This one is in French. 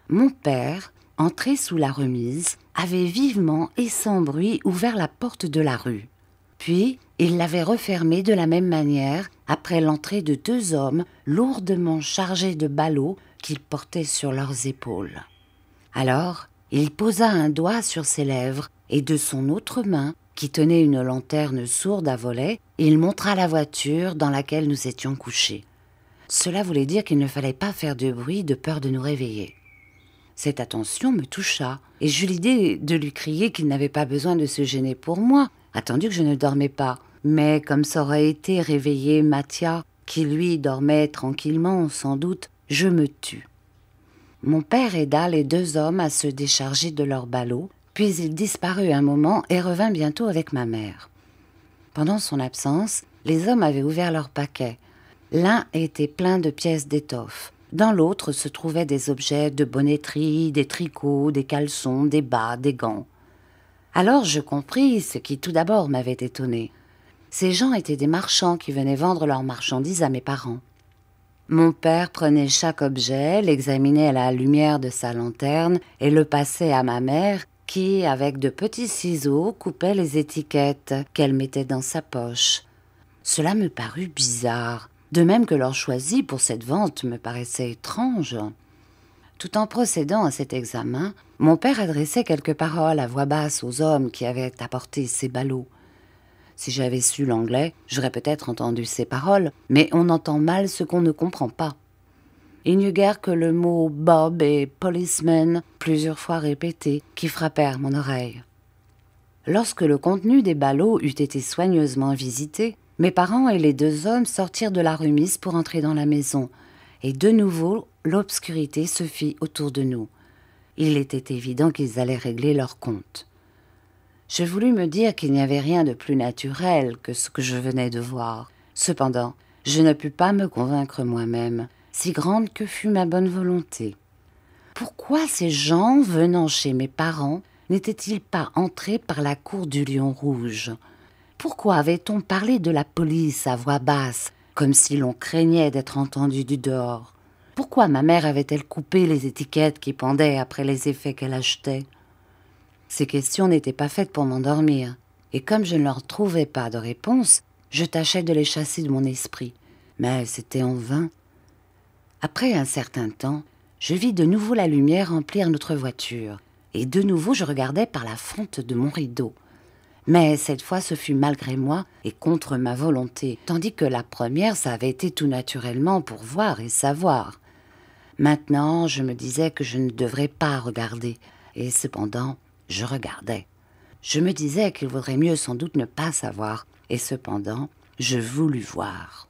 Mon père, entré sous la remise, avait vivement et sans bruit ouvert la porte de la rue. Puis, il l'avait refermée de la même manière après l'entrée de 2 hommes lourdement chargés de ballots qu'ils portaient sur leurs épaules. Alors, il posa un doigt sur ses lèvres et de son autre main, qui tenait une lanterne sourde à volet, il montra la voiture dans laquelle nous étions couchés. Cela voulait dire qu'il ne fallait pas faire de bruit de peur de nous réveiller. Cette attention me toucha, et j'eus l'idée de lui crier qu'il n'avait pas besoin de se gêner pour moi, attendu que je ne dormais pas. Mais comme ça aurait été réveiller Mathia, qui lui dormait tranquillement sans doute, je me tus. Mon père aida les 2 hommes à se décharger de leurs ballots, puis il disparut un moment et revint bientôt avec ma mère. Pendant son absence, les hommes avaient ouvert leurs paquets. L'un était plein de pièces d'étoffe. Dans l'autre se trouvaient des objets de bonneterie, des tricots, des caleçons, des bas, des gants. Alors je compris ce qui tout d'abord m'avait étonné. Ces gens étaient des marchands qui venaient vendre leurs marchandises à mes parents. Mon père prenait chaque objet, l'examinait à la lumière de sa lanterne et le passait à ma mère qui, avec de petits ciseaux, coupait les étiquettes qu'elle mettait dans sa poche. Cela me parut bizarre, de même que l'heure choisie pour cette vente me paraissait étrange. Tout en procédant à cet examen, mon père adressait quelques paroles à voix basse aux hommes qui avaient apporté ces ballots. Si j'avais su l'anglais, j'aurais peut-être entendu ces paroles, mais on entend mal ce qu'on ne comprend pas. Il n'y eut guère que le mot « Bob » et « policeman » plusieurs fois répétés, qui frappèrent mon oreille. Lorsque le contenu des ballots eut été soigneusement visité, mes parents et les 2 hommes sortirent de la remise pour entrer dans la maison, et de nouveau l'obscurité se fit autour de nous. Il était évident qu'ils allaient régler leur compte. Je voulus me dire qu'il n'y avait rien de plus naturel que ce que je venais de voir. Cependant, je ne pus pas me convaincre moi-même, si grande que fût ma bonne volonté. Pourquoi ces gens, venant chez mes parents, n'étaient-ils pas entrés par la cour du Lion Rouge? Pourquoi avait-on parlé de la police à voix basse, comme si l'on craignait d'être entendu du dehors? Pourquoi ma mère avait-elle coupé les étiquettes qui pendaient après les effets qu'elle achetait? Ces questions n'étaient pas faites pour m'endormir, et comme je ne leur trouvais pas de réponse, je tâchais de les chasser de mon esprit. Mais c'était en vain. Après un certain temps, je vis de nouveau la lumière remplir notre voiture, et de nouveau je regardais par la fente de mon rideau. Mais cette fois ce fut malgré moi et contre ma volonté, tandis que la première ça avait été tout naturellement pour voir et savoir. Maintenant je me disais que je ne devrais pas regarder, et cependant je regardais. Je me disais qu'il vaudrait mieux sans doute ne pas savoir, et cependant je voulus voir.